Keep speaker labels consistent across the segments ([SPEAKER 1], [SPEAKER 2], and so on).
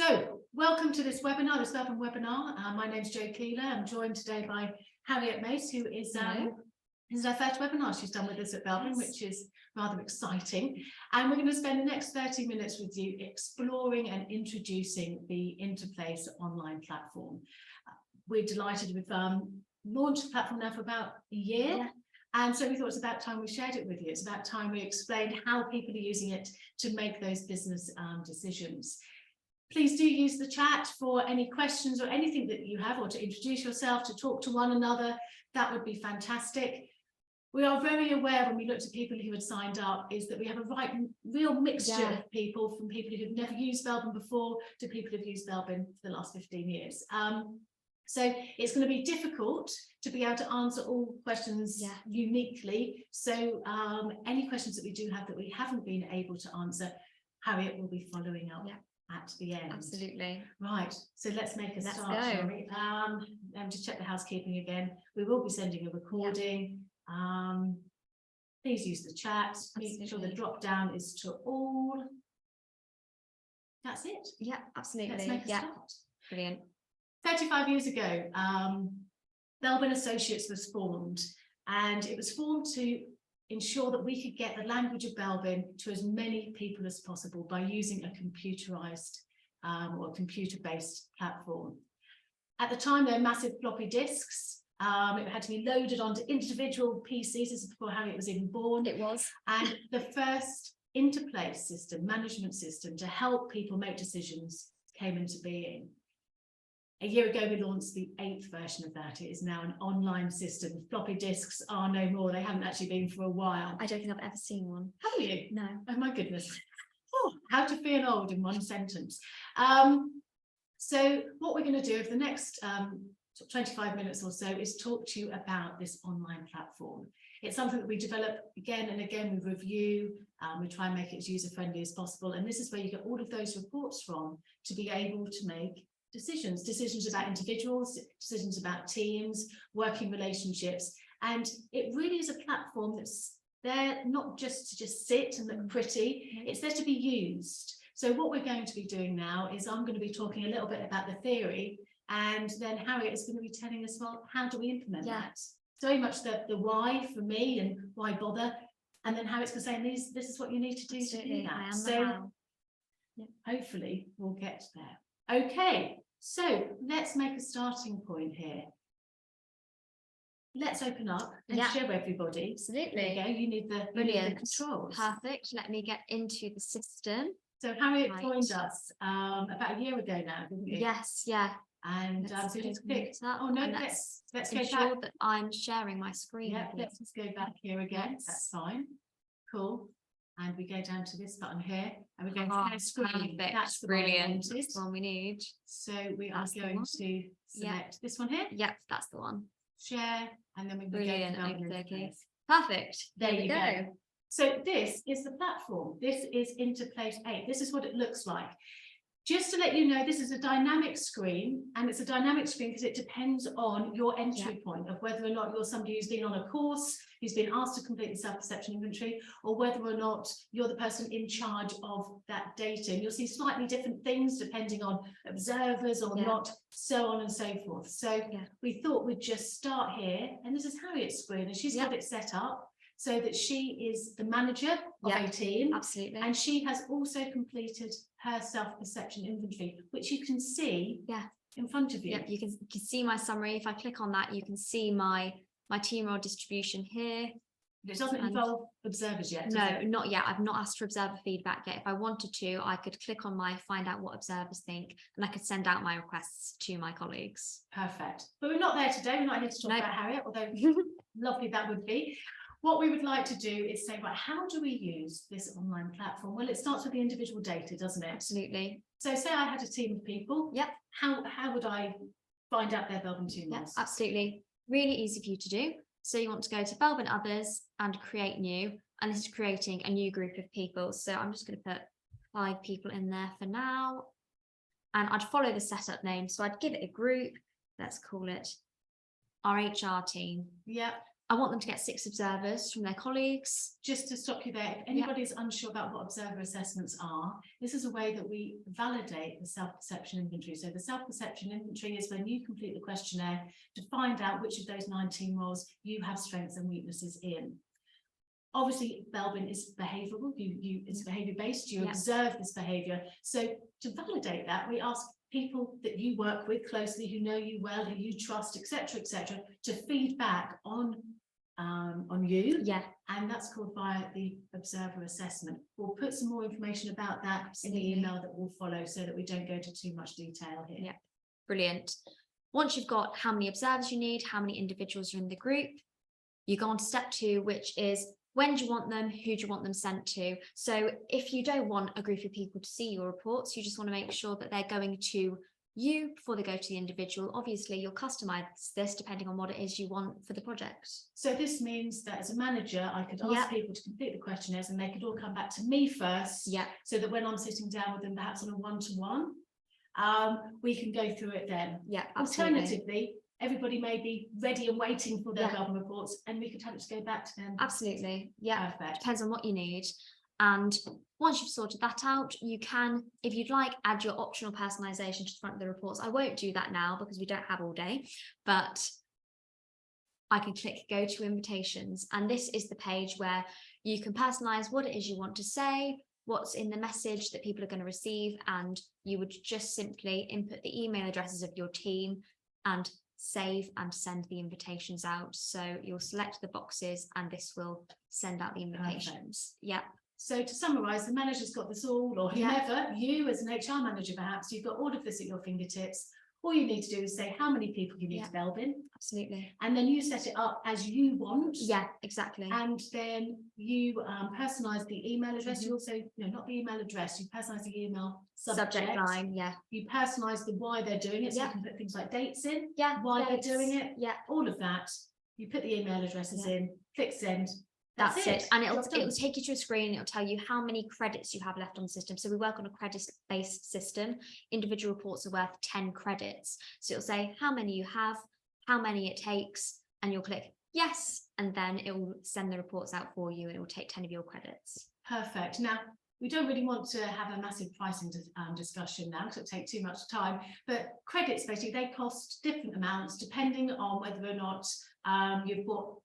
[SPEAKER 1] So, welcome to this webinar, this Belbin webinar. My name's Jo Keeler. I'm joined today by Harriet Mace, who is this is her first webinar she's done with us at Belbin, which is rather exciting. And we're going to spend the next 30 minutes with you exploring and introducing the Interplace online platform. We're delighted we've launched the platform now for about a year. Yeah. And so we thought it's about time we shared it with you. It's about time we explained how people are using it to make those business decisions. Please do use the chat for any questions or anything that you have, or to introduce yourself, to talk to one another. That would be fantastic. We are very aware when we looked at people who had signed up is that we have a real mixture of people, from people who've never used Belbin before to people who've used Belbin for the last 15 years. So it's going to be difficult to be able to answer all questions uniquely. So any questions that we do have that we haven't been able to answer, Harriet will be following up at the end. Absolutely. Right, so let's make a start, shall we? Just check the housekeeping again. We will be sending a recording. Please use the chat. Make sure the drop down is to all. That's it. Yeah, absolutely. Let's make a start. Brilliant. 35 years ago, Belbin Associates was formed, and it was formed to ensure that we could get the language of Belbin to as many people as possible by using a computerized or computer-based platform. At the time, there were massive floppy disks. It had to be loaded onto individual PCs. This is before Harriet was even born. It was. And the first Interplace system, management system, to help people make decisions came into being. A year ago, we launched the 8th version of that. It is now an online system. Floppy disks are no more. They haven't actually been for a while. I don't think I've ever seen one. Have you? No. Oh my goodness. Oh, how to feel old in one sentence. So what we're going to do over the next 25 minutes or so is talk to you about this online platform. It's something that we develop again and again. We review, we try and make it as user-friendly as possible. And this is where you get all of those reports from to be able to make decisions about individuals, decisions about teams, working relationships. And it really is a platform that's there not just to sit and look pretty, it's there to be used. So what we're going to be doing now is I'm going to be talking a little bit about the theory, and then Harriet is going to be telling us, well, how do we implement that? It's very much the why for me and why bother, and then Harriet's going to say, this is what you need to do to do that. So hopefully we'll get there. Okay, so let's make a starting point here. Let's open up and show everybody. Absolutely. There you go. You need the controls. Perfect. Let me get into the system. So Harriet joined us about a year ago now, didn't you? Yes, yeah. And so just click. Oh no, let's go back. That I'm sharing my screen. Yeah, let's just go back here again. That's fine. Cool. And we go down to this button here, and we're going to share screen. That's brilliant. That's the one we need. So we are going to select this one here. Yep, that's the one. Share, and then we can go to okay. Perfect. There you go. So this is the platform. This is Interplace 8. This is what it looks like. Just to let you know, this is a dynamic screen, and it's a dynamic screen because it depends on your entry point of whether or not you're somebody who's been on a course, who's been asked to complete the self-perception inventory, or whether or not you're the person in charge of that data. And you'll see slightly different things depending on observers or not, so on and so forth. So we thought we'd just start here, and this is Harriet's screen, and she's got it set up so that she is the manager of a team. Absolutely. And she has also completed her self-perception inventory, which you can see in front of you. Yep, you can see my summary. If I click on that, you can see my team role distribution here. It doesn't involve observers yet, does it? Not yet. I've not asked for observer feedback yet. If I wanted to, I could click on my find out what observers think, and I could send out my requests to my colleagues. Perfect. But we're not there today. We're not here to talk about Harriet, although lovely that would be. What we would like to do is say, right, how do we use this online platform? Well, it starts with the individual data, doesn't it? Absolutely. So say I had a team of people. Yep. How would I find out their Belbin team roles? Yep, absolutely. Really easy for you to do. So you want to go to Belbin Others and create new, and this is creating a new group of people. So I'm just going to put 5 people in there for now, and I'd follow the setup name. So I'd give it a group. Let's call it our HR team. Yep. I want them to get 6 observers from their colleagues.
[SPEAKER 2] Just to stop you there, if anybody's unsure about what observer assessments are, this is a way that we validate the self-perception inventory. So the self-perception inventory is when you complete the questionnaire to find out which of those 19 roles you have strengths and weaknesses in. Obviously, Belbin is behavioural, it's behaviour-based, you observe this behaviour. So to validate that, we ask people that you work with closely, who know you well, who you trust, etc., to feed back on you. Yeah. And that's called via the observer assessment. We'll put some more information about that in the email that will follow so that we don't go into too much detail here. Yeah,
[SPEAKER 1] brilliant. Once you've got how many observers you need, how many individuals are in the group, you go on to step 2, which is when do you want them, who do you want them sent to? So if you don't want a group of people to see your reports, you just want to make sure that they're going to you before they go to the individual. Obviously, you'll customize this depending on what it is you want for the project.
[SPEAKER 2] So this means that as a manager, I could ask people to complete the questionnaires and they could all come back to me first. Yeah. So that when I'm sitting down with them, perhaps on a one-to-one, we can go through it then. Yeah. Absolutely. Alternatively, everybody may be ready and waiting for their Belbin reports, and we could have it to go back to them.
[SPEAKER 1] Absolutely. Yeah. Perfect. Depends on what you need. And once you've sorted that out, you can, if you'd like, add your optional personalization to the front of the reports. I won't do that now because we don't have all day, but I can click go to invitations. And this is the page where you can personalize what it is you want to say, what's in the message that people are going to receive. And you would just simply input the email addresses of your team and save and send the invitations out. So you'll select the boxes and this will send out the invitations. Yeah.
[SPEAKER 2] So to summarise, the manager's got this all, or whomever, you as an HR manager perhaps, you've got all of this at your fingertips. All you need to do is say how many people you need to Belbin.
[SPEAKER 1] Absolutely.
[SPEAKER 2] And then you set it up as you want.
[SPEAKER 1] Yeah, exactly.
[SPEAKER 2] And then you personalise the email address. You also, not the email address, you personalise the email subject
[SPEAKER 1] line. Yeah.
[SPEAKER 2] You personalise the why they're doing it. So you can put things like dates in, why they're doing it. Yeah. All of that. You put the email addresses in, click send.
[SPEAKER 1] That's it. And it'll take you to a screen. It'll tell you how many credits you have left on the system. So we work on a credit-based system. Individual reports are worth 10 credits. So it'll say how many you have, how many it takes, and you'll click yes, and then it will send the reports out for you and it will take 10 of your credits.
[SPEAKER 2] Perfect. Now, we don't really want to have a massive pricing discussion now because it'll take too much time, but credits, basically, they cost different amounts depending on whether or not you've bought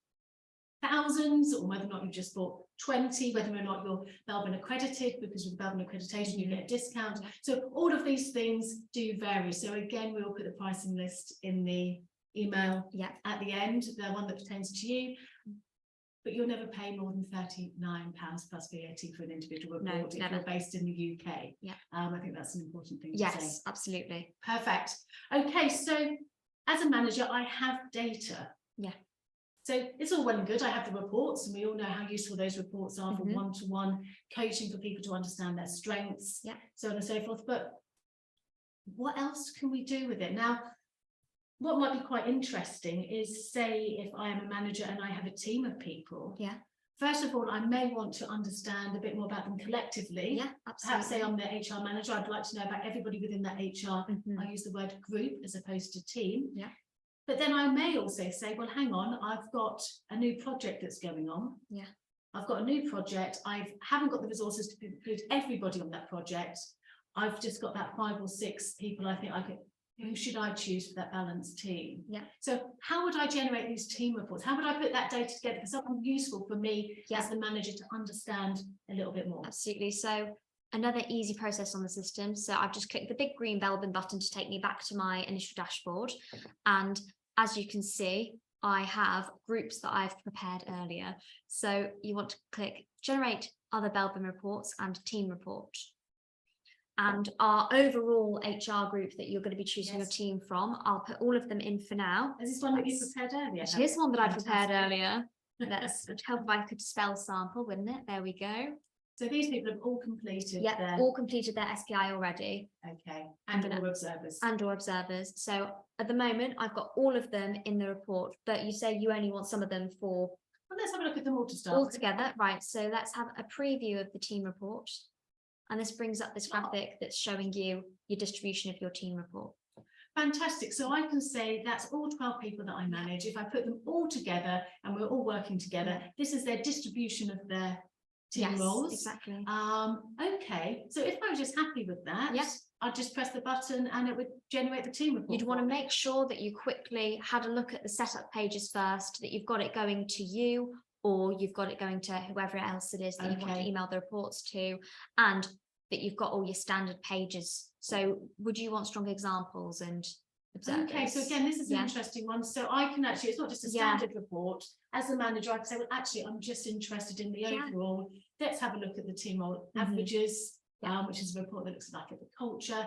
[SPEAKER 2] thousands or whether or not you've just bought 20, whether or not you're Belbin accredited, because with Belbin accreditation you get a discount. So all of these things do vary. So again, we'll put the pricing list in the email at the end, the one that pertains to you, but you'll never pay more than £39 plus VAT for an individual report if you're based in the UK. Yeah. I think that's an important thing to say.
[SPEAKER 1] Yes, absolutely.
[SPEAKER 2] Perfect. Okay, so as a manager, I have data. Yeah. So it's all well and good. I have the reports and we all know how useful those reports are for one-to-one coaching for people to understand their strengths, so on and so forth. But what else can we do with it? Now, what might be quite interesting is, say, if I am a manager and I have a team of people. Yeah. First of all, I may want to understand a bit more about them collectively. Yeah, absolutely. Perhaps say I'm the HR manager. I'd like to know about everybody within that HR. I use the word group as opposed to team. Yeah. But then I may also say, well, hang on, I've got a new project that's going on. Yeah. I've got a new project. I haven't got the resources to include everybody on that project. I've just got that 5 or 6 people I think I could, who should I choose for that balanced team? Yeah. So how would I generate these team reports? How would I put that data together for something useful for me as the manager to understand a little bit more?
[SPEAKER 1] Absolutely. So another easy process on the system. So I've just clicked the big green Belbin button to take me back to my initial dashboard. And as you can see, I have groups that I've prepared earlier. So you want to click generate other Belbin reports and team report. And our overall HR group that you're going to be choosing your team from, I'll put all of them in for now.
[SPEAKER 2] Is this one that you prepared earlier?
[SPEAKER 1] It is one that I prepared earlier. Let's help if I could spell sample, wouldn't it? There we go.
[SPEAKER 2] So these people have all completed
[SPEAKER 1] all completed their SPI already.
[SPEAKER 2] Okay. And or observers.
[SPEAKER 1] And or observers. So at the moment, I've got all of them in the report, but you say you only want some of them for...
[SPEAKER 2] Well, let's have a look at them all to start.
[SPEAKER 1] All together. Right. So let's have a preview of the team report. And this brings up this graphic that's showing you your distribution of your team report.
[SPEAKER 2] Fantastic. So I can say that's all 12 people that I manage. If I put them all together and we're all working together, this is their distribution of their team roles.
[SPEAKER 1] Exactly.
[SPEAKER 2] Okay. So if I was just happy with that, I'd just press the button and it would generate the team report.
[SPEAKER 1] You'd want to make sure that you quickly had a look at the setup pages first, that you've got it going to you, or you've got it going to whoever else it is that you want to email the reports to, and that you've got all your standard pages. So would you want strong examples and observers?
[SPEAKER 2] Okay, so again, this is an interesting one. So I can actually, it's not just a standard report. As a manager, I can say, well, actually, I'm just interested in the overall. Let's have a look at the team role averages, which is a report that looks like at the culture.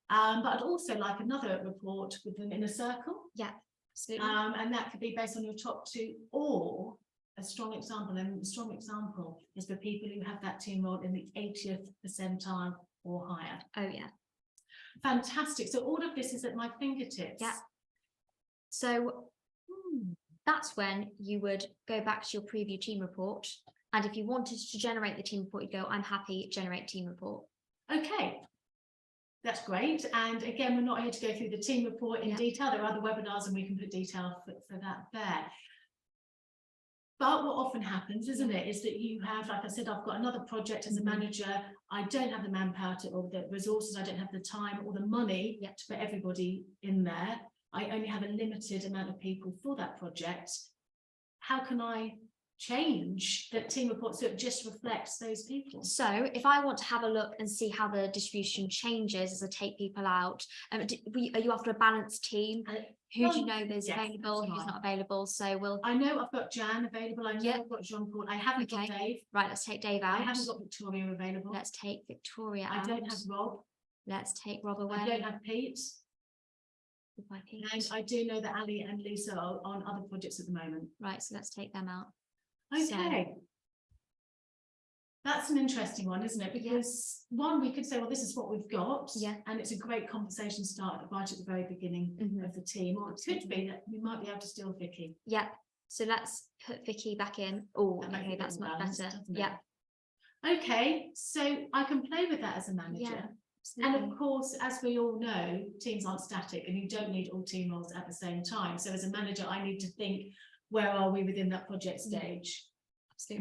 [SPEAKER 2] But I'd also like another report with them in a circle.
[SPEAKER 1] Yeah, absolutely.
[SPEAKER 2] And that could be based on your top 2 or a strong example. And a strong example is for people who have that team role in the 80th percentile or higher.
[SPEAKER 1] Oh yeah.
[SPEAKER 2] Fantastic. So all of this is at my fingertips.
[SPEAKER 1] Yeah. So that's when you would go back to your preview team report. And if you wanted to generate the team report, you'd go, I'm happy, generate team report.
[SPEAKER 2] Okay. That's great. And again, we're not here to go through the team report in detail. There are other webinars and we can put detail for that there. But what often happens, isn't it, is that you have, like I said, I've got another project as a manager. I don't have the manpower or the resources. I don't have the time or the money to put everybody in there. I only have a limited amount of people for that project. How can I change that team report so it just reflects those people?
[SPEAKER 1] So if I want to have a look and see how the distribution changes as I take people out, are you after a balanced team? Who do you know is available, who's not available? So
[SPEAKER 2] I know I've got Jan available. I know I've got Jean-Paul. I haven't got Dave.
[SPEAKER 1] Right, let's take Dave out.
[SPEAKER 2] I haven't got Victoria available.
[SPEAKER 1] Let's take Victoria out.
[SPEAKER 2] I don't have Rob.
[SPEAKER 1] Let's take Rob away.
[SPEAKER 2] I don't have Pete.
[SPEAKER 1] Goodbye, Pete.
[SPEAKER 2] And I do know that Ali and Lisa are on other projects at the moment.
[SPEAKER 1] Right, so let's take them out.
[SPEAKER 2] Okay. That's an interesting one, isn't it? Because one, we could say, well, this is what we've got.
[SPEAKER 1] Yeah.
[SPEAKER 2] And it's a great conversation start right at the very beginning of the team. Or it could be that we might be able to steal Vicky.
[SPEAKER 1] Yeah. So let's put Vicky back in. Oh, okay, that's much better. Yeah.
[SPEAKER 2] Okay, so I can play with that as a manager. And of course, as we all know, teams aren't static and you don't need all team roles at the same time. So as a manager, I need to think, where are we within that project stage?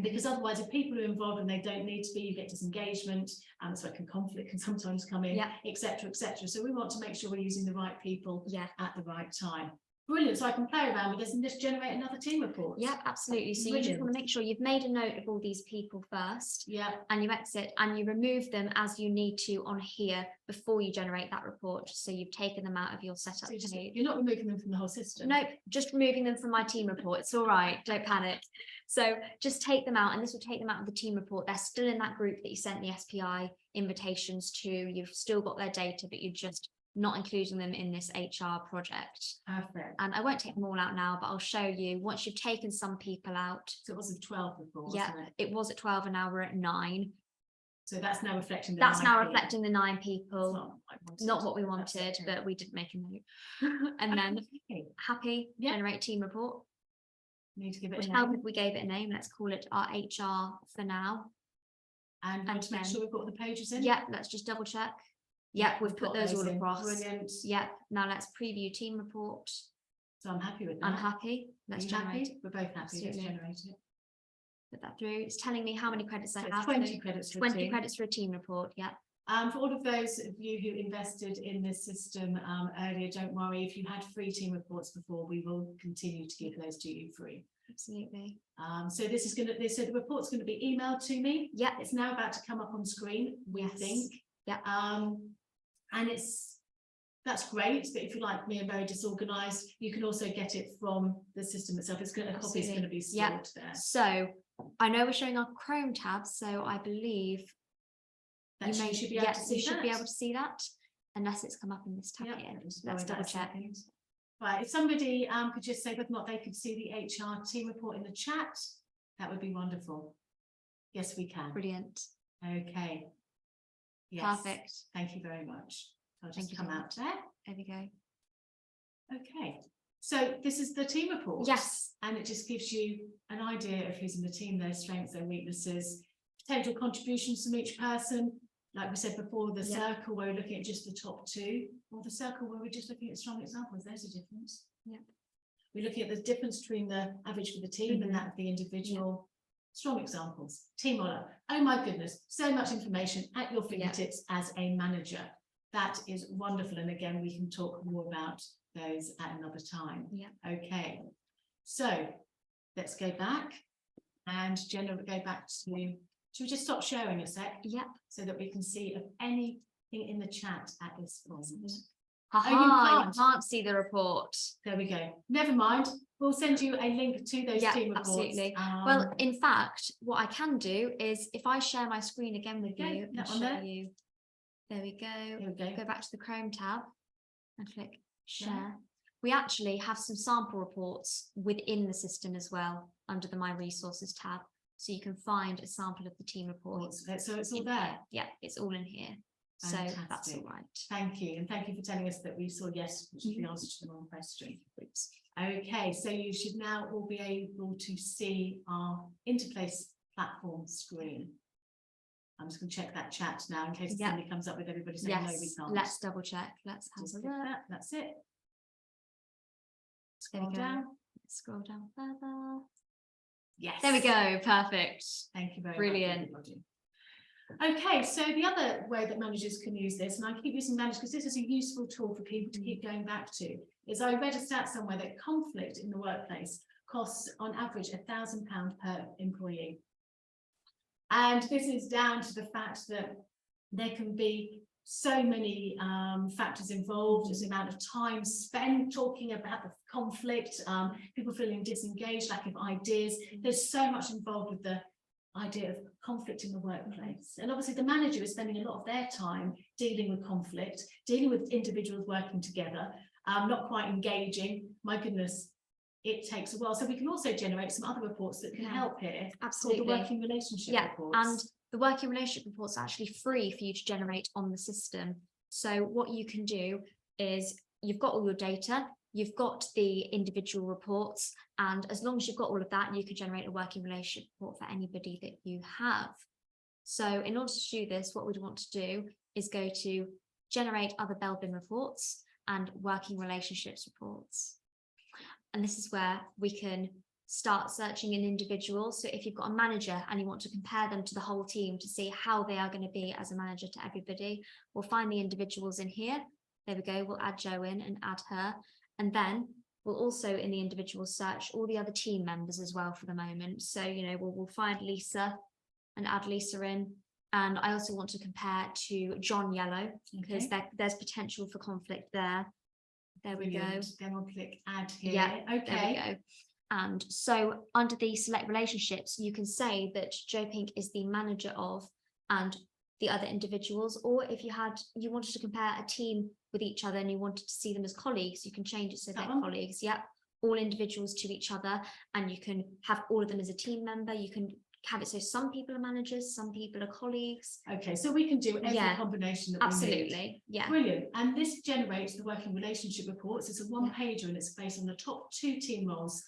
[SPEAKER 2] Because otherwise, if people are involved and they don't need to be, you get disengagement, and that's where conflict can sometimes come in, etc., etc. So we want to make sure we're using the right people at the right time. Brilliant. So I can play around with this and just generate another team report.
[SPEAKER 1] Yeah, absolutely. So you just want to make sure you've made a note of all these people first.
[SPEAKER 2] Yeah.
[SPEAKER 1] And you exit and you remove them as you need to on here before you generate that report. So you've taken them out of your setup.
[SPEAKER 2] So you're not removing them from the whole system.
[SPEAKER 1] Nope, just removing them from my team report. It's all right. Don't panic. So just take them out, and this will take them out of the team report. They're still in that group that you sent the SPI invitations to. You've still got their data, but you just not including them in this HR project.
[SPEAKER 2] Perfect.
[SPEAKER 1] And I won't take them all out now, but I'll show you once you've taken some people out.
[SPEAKER 2] So it was at 12 before,
[SPEAKER 1] yeah, it was at 12 and now we're at 9.
[SPEAKER 2] So that's now reflecting the
[SPEAKER 1] that's now reflecting the 9 people. Not what we wanted,
[SPEAKER 2] okay.
[SPEAKER 1] but we did make a note. And then happy, generate team report.
[SPEAKER 2] Need to give it
[SPEAKER 1] Would
[SPEAKER 2] a
[SPEAKER 1] help
[SPEAKER 2] name.
[SPEAKER 1] if we gave it a name. Let's call it our HR for now.
[SPEAKER 2] And to make sure we've got the pages in.
[SPEAKER 1] Yeah, let's just double check. Yeah, we've put those all across.
[SPEAKER 2] Brilliant.
[SPEAKER 1] Yeah, now let's preview team report.
[SPEAKER 2] So I'm happy with that.
[SPEAKER 1] I'm happy. Let's generate it.
[SPEAKER 2] We're both happy. Absolutely. Let's generate it.
[SPEAKER 1] Put that through. It's telling me how many credits I have.
[SPEAKER 2] 20 credits.
[SPEAKER 1] 20 credits for a team report. Yeah.
[SPEAKER 2] For all of those of you who invested in this system earlier, don't worry. If you had free team reports before, we will continue to give those to you free.
[SPEAKER 1] Absolutely.
[SPEAKER 2] So this is so the report's going to be emailed to me.
[SPEAKER 1] Yeah.
[SPEAKER 2] It's now about to come up on screen, we think.
[SPEAKER 1] Yeah.
[SPEAKER 2] And that's great, but if you like me and very disorganized, you can also get it from the system itself. It's going to, a copy is going to be stored there.
[SPEAKER 1] So I know we're showing our Chrome tab, so I believe
[SPEAKER 2] that you should be able to see
[SPEAKER 1] you should be able to see that, unless it's come up in this tab here. Let's double check.
[SPEAKER 2] Right, if somebody could just say whether or not they could see the HR team report in the chat, that would be wonderful. Yes, we can.
[SPEAKER 1] Brilliant.
[SPEAKER 2] Okay. Yes.
[SPEAKER 1] Perfect.
[SPEAKER 2] Thank you very much. I'll just come out there.
[SPEAKER 1] There we go.
[SPEAKER 2] Okay. So this is the team report.
[SPEAKER 1] Yes.
[SPEAKER 2] And it just gives you an idea of who's in the team, their strengths, their weaknesses, potential contributions from each person. like we said before, the circle where we're looking at just the top two, or the circle where we're just looking at strong examples. There's a difference. We're looking at the difference between the average for the team and that of the individual. Strong examples, team role. Oh my goodness, so much information at your fingertips as a manager. That is wonderful. And again, we can talk more about those at another time. Okay, so let's go back, and Jenna, go back to, should we just stop sharing a sec? So that we can see if anything in the chat at this point.
[SPEAKER 1] You can't see the report.
[SPEAKER 2] There we go. Never mind. We'll send you a link to those team reports.
[SPEAKER 1] Absolutely. Well, in fact, what I can do is if I share my screen again with you and show you. There we go. Go back to the Chrome tab and click share. We actually have some sample reports within the system as well under the My Resources tab. So you can find a sample of the team reports.
[SPEAKER 2] So it's all there.
[SPEAKER 1] Yeah, it's all in here.
[SPEAKER 2] Fantastic.
[SPEAKER 1] So that's all right.
[SPEAKER 2] Thank you. And thank you for telling us that we saw yes, which is the answer to the wrong question. Okay, so you should now all be able to see our Interplace platform screen. I'm just going to check that chat now in case somebody comes up with everybody saying no, we can't.
[SPEAKER 1] Let's double check. Let's have a look.
[SPEAKER 2] That's it. Scroll down.
[SPEAKER 1] Scroll down further.
[SPEAKER 2] Yes.
[SPEAKER 1] There we go. Perfect.
[SPEAKER 2] Thank you very much.
[SPEAKER 1] Brilliant.
[SPEAKER 2] Okay, so the other way that managers can use this, and I keep using managers because this is a useful tool for people to keep going back to, is I read a stat somewhere that conflict in the workplace costs on average £1,000 per employee. And this is down to the fact that there can be so many factors involved, as the amount of time spent talking about the conflict, people feeling disengaged, lack of ideas. There's so much involved with the idea of conflict in the workplace, and obviously the manager is spending a lot of their time dealing with conflict, dealing with individuals working together, not quite engaging. My goodness, it takes a while. So we can also generate some other reports that can help here.
[SPEAKER 1] Absolutely.
[SPEAKER 2] The working relationship reports.
[SPEAKER 1] And the working relationship reports are actually free for you to generate on the system. So what you can do is you've got all your data, you've got the individual reports, and as long as you've got all of that, you can generate a working relationship report for anybody that you have. So in order to do this, what we'd want to do is go to generate other Belbin reports and working relationships reports. And this is where we can start searching in individuals. So if you've got a manager and you want to compare them to the whole team to see how they are going to be as a manager to everybody, we'll find the individuals in here. There we go. We'll add Jo in and add her. And then we'll also in the individual search all the other team members as well for the moment. So, you know, we'll find Lisa and add Lisa in. And I also want to compare to John Yellow because there's potential for conflict there. There we go.
[SPEAKER 2] Then we'll click add here.
[SPEAKER 1] Yeah,
[SPEAKER 2] okay.
[SPEAKER 1] There we go. And so under the select relationships, you can say that Jo Pink is the manager of and the other individuals, or if you wanted to compare a team with each other and you wanted to see them as colleagues, you can change it so they're colleagues. Yep, all individuals to each other, and you can have all of them as a team member. You can have it so some people are managers, some people are colleagues.
[SPEAKER 2] Okay, so we can do every combination that we need.
[SPEAKER 1] Yeah.
[SPEAKER 2] Brilliant. And this generates the working relationship reports. It's a one-pager and it's based on the top 2 team roles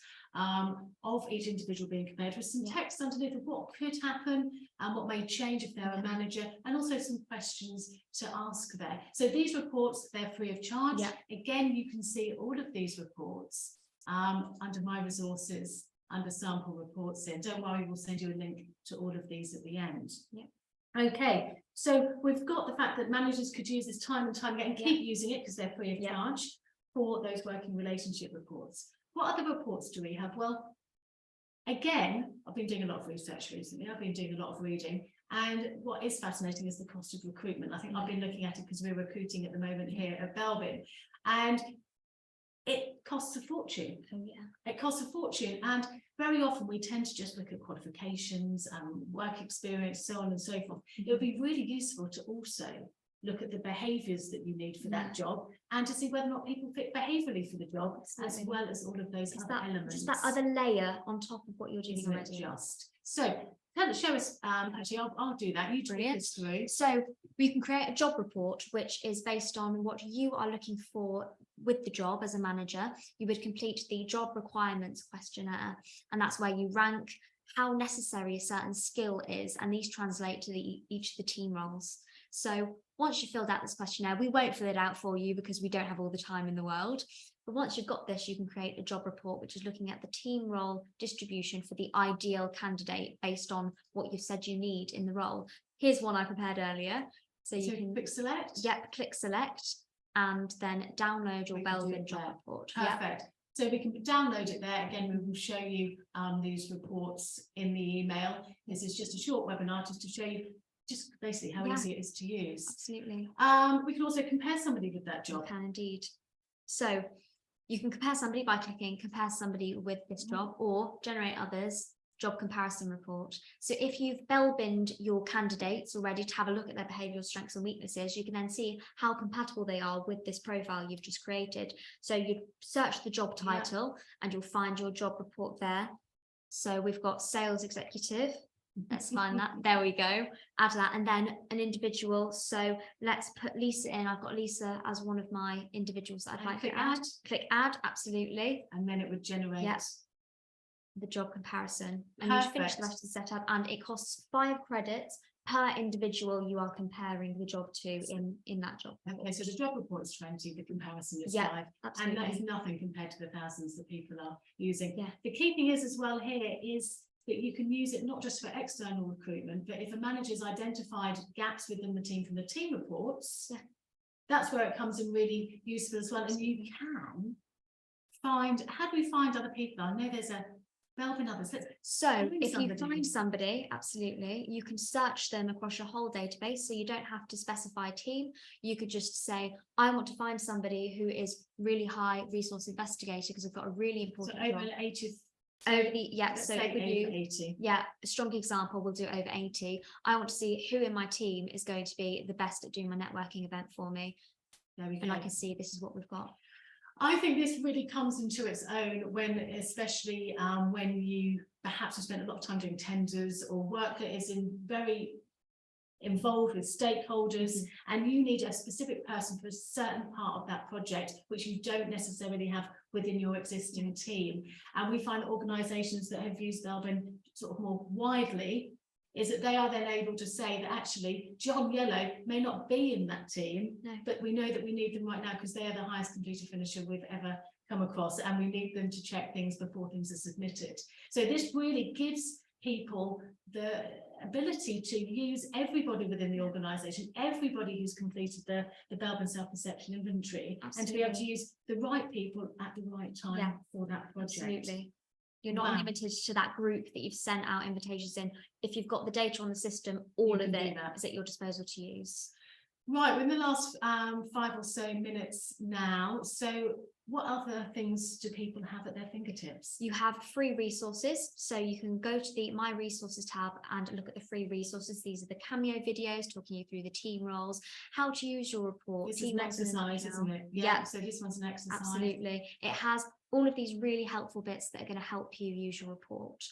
[SPEAKER 2] of each individual being compared with some text underneath of what could happen and what may change if they're a manager, and also some questions to ask there. So these reports, they're free of charge. Again, you can see all of these reports under My Resources, under sample reports in. Don't worry, we'll send you a link to all of these at the end. Okay, so we've got the fact that managers could use this time and time again and keep using it because they're free of charge for those working relationship reports. What other reports do we have? Well, again, I've been doing a lot of research recently. I've been doing a lot of reading. And what is fascinating is the cost of recruitment. I think I've been looking at it because we're recruiting at the moment here at Belbin. And it costs a fortune. It costs a fortune. And very often we tend to just look at qualifications, work experience, so on and so forth. It would be really useful to also look at the behaviours that you need for that job and to see whether or not people fit behaviorally for the job, as well as all of those other elements.
[SPEAKER 1] Just that other layer on top of what you're doing already.
[SPEAKER 2] So show us, actually I'll do that. You talk this through.
[SPEAKER 1] So we can create a job report which is based on what you are looking for with the job as a manager. You would complete the job requirements questionnaire, and that's where you rank how necessary a certain skill is, and these translate to each of the team roles. So once you've filled out this questionnaire, we won't fill it out for you because we don't have all the time in the world. But once you've got this, you can create a job report, which is looking at the team role distribution for the ideal candidate based on what you've said you need in the role. Here's one I prepared earlier. So you can
[SPEAKER 2] click select.
[SPEAKER 1] Yep, click select and then download your Belbin job report.
[SPEAKER 2] Perfect. Yep. So we can download it there. Again, we will show you these reports in the email. This is just a short webinar just to show you just basically how easy it is to use.
[SPEAKER 1] Absolutely.
[SPEAKER 2] We can also compare somebody with that job.
[SPEAKER 1] You can indeed. So you can compare somebody by clicking compare somebody with this job, or generate others, job comparison report. So if you've Belbined your candidates already to have a look at their behavioural strengths and weaknesses, you can then see how compatible they are with this profile you've just created. So you search the job title and you'll find your job report there. So we've got sales executive. Let's find that. There we go. Add that, and then an individual. So let's put Lisa in. I've got Lisa as one of my individuals that I'd like to add. Click add, absolutely.
[SPEAKER 2] And then it would generate
[SPEAKER 1] the job comparison. And you finish the rest of the setup, and it costs 5 credits per individual you are comparing the job to in that job.
[SPEAKER 2] Okay, so the job report is 20, the comparison is 5,
[SPEAKER 1] absolutely.
[SPEAKER 2] and that is nothing compared to the thousands that people are using. The key thing is as well here is that you can use it not just for external recruitment, but if a manager's identified gaps within the team from the team reports, that's where it comes in really useful as well. And you can find, how do we find other people? I know there's a Belbin others.
[SPEAKER 1] So if you find somebody, absolutely, you can search them across your whole database. So you don't have to specify a team. You could just say, I want to find somebody who is really high resource investigator because we've got a really important
[SPEAKER 2] job. Over 80.
[SPEAKER 1] Over the so
[SPEAKER 2] over 80.
[SPEAKER 1] A strong example, we'll do over 80. I want to see who in my team is going to be the best at doing my networking event for me.
[SPEAKER 2] There we go.
[SPEAKER 1] And I can see this is what we've got.
[SPEAKER 2] I think this really comes into its own when, especially when you perhaps have spent a lot of time doing tenders or work that is very involved with stakeholders, and you need a specific person for a certain part of that project, which you don't necessarily have within your existing team. And we find that organisations that have used Belbin sort of more widely is that they are then able to say that actually John Yellow may not be in that team, but we know that we need them right now because they are the highest completed finisher we've ever come across, and we need them to check things before things are submitted. So this really gives people the ability to use everybody within the organisation, everybody who's completed the Belbin self-perception inventory, and to be able to use the right people at the right time for that project.
[SPEAKER 1] Absolutely. You're not limited to that group that you've sent out invitations in. If you've got the data on the system, all of it is at your disposal to use.
[SPEAKER 2] Right, we're in the last 5 or so minutes now. So what other things do people have at their fingertips?
[SPEAKER 1] You have free resources. So you can go to the My Resources tab and look at the free resources. These are the cameo videos talking you through the team roles, how to use your report.
[SPEAKER 2] This is an exercise, isn't it?
[SPEAKER 1] Yeah.
[SPEAKER 2] So this one's an exercise.
[SPEAKER 1] Absolutely. It has all of these really helpful bits that are going to help you use your report.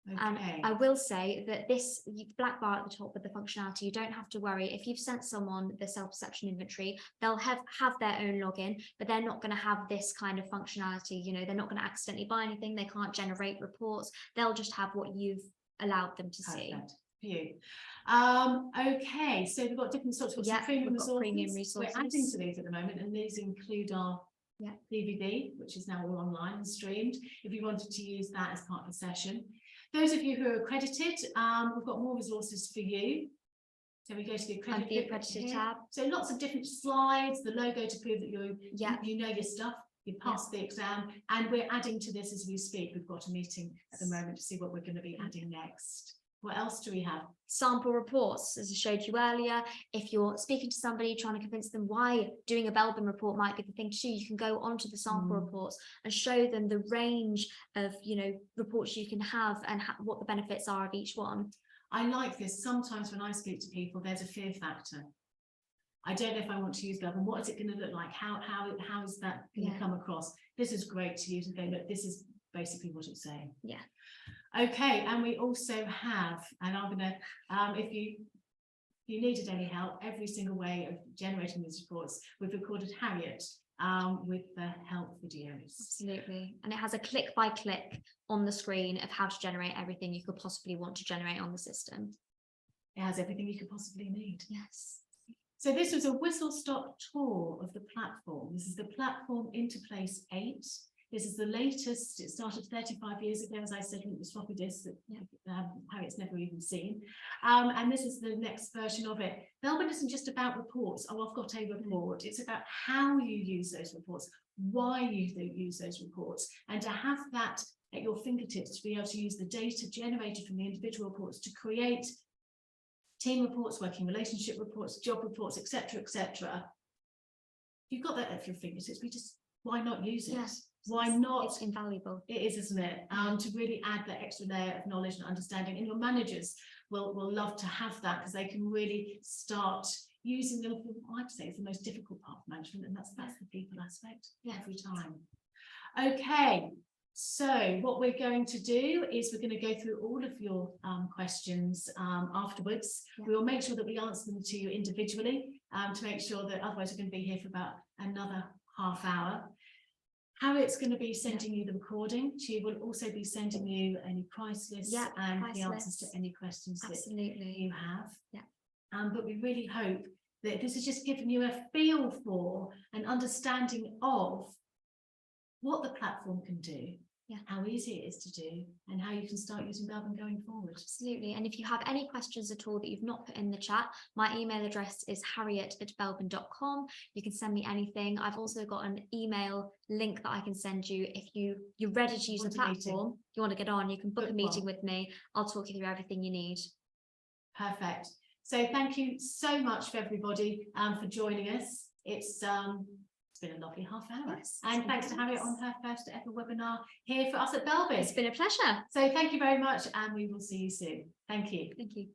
[SPEAKER 2] Okay.
[SPEAKER 1] And I will say that this black bar at the top with the functionality, you don't have to worry. If you've sent someone the self-perception inventory, they'll have their own login, but they're not going to have this kind of functionality. You know, they're not going to accidentally buy anything. They can't generate reports. They'll just have what you've allowed them to see.
[SPEAKER 2] You. Okay, so we've got different sorts of premium resources. We're adding to these at the moment, and these include our DVD, which is now all online and streamed, if you wanted to use that as part of the session. Those of you who are accredited, we've got more resources for you. So we go to the accredited tab. So lots of different slides, the logo to prove that you know your stuff, you passed the exam, and we're adding to this as we speak. We've got a meeting at the moment to see what we're going to be adding next. What else do we have? Sample reports, as I showed you earlier. If you're speaking to somebody, trying to convince them why doing a Belbin report might be the thing to do, you can go onto the sample reports and show them the range of, reports you can have and what the benefits are of each one. I like this. Sometimes when I speak to people, there's a fear factor. I don't know if I want to use Belbin. What is it going to look like? How is that going to come across? This is great to use and go, look, this is basically what it's saying. Yeah. Okay, and we also have, and I'm going to, if you needed any help, every single way of generating these reports, we've recorded Harriet with the help videos. Absolutely, and it has a click by click on the screen of how to generate everything you could possibly want to generate on the system. It has everything you could possibly need.
[SPEAKER 1] Yes.
[SPEAKER 2] So this was a whistle-stop tour of the platform. This is the Belbin Interplace 8. This is the latest. It started 35 years ago, as I said, with the floppy disk that Harriet's never even seen. And this is the next version of it. Belbin isn't just about reports. Oh, I've got a report. It's about how you use those reports, why you use those reports, and to have that at your fingertips to be able to use the data generated from the individual reports to create team reports, working relationship reports, job reports, etc., etc. You've got that at your fingertips. Why not use it?
[SPEAKER 1] Yes.
[SPEAKER 2] Why not?
[SPEAKER 1] It's invaluable.
[SPEAKER 2] It is, isn't it? To really add that extra layer of knowledge and understanding, and your managers will love to have that, because they can really start using them. I'd say it's the most difficult part of management, and that's the people aspect every time. Okay, so what we're going to do is we're going to go through all of your questions afterwards. We will make sure that we answer them to you individually, to make sure that, otherwise we're going to be here for about another half hour. Harriet's going to be sending you the recording. She will also be sending you any price lists and the answers to any questions that you have. But we really hope that this has just given you a feel for an understanding of what the platform can do, how easy it is to do, and how you can start using Belbin going forward.
[SPEAKER 1] Absolutely. And if you have any questions at all that you've not put in the chat, my email address is harriet@belbin.com. You can send me anything. I've also got an email link that I can send you. If you're ready to use the platform, you want to get on, you can book a meeting with me. I'll talk you through everything you need.
[SPEAKER 2] Perfect. So thank you so much for everybody for joining us. It's been a lovely half hour. Yes, and thanks to Harriet on her first ever webinar here for us at Belbin.
[SPEAKER 1] It's been a pleasure.
[SPEAKER 2] So thank you very much, and we will see you soon. Thank you.
[SPEAKER 1] Thank you.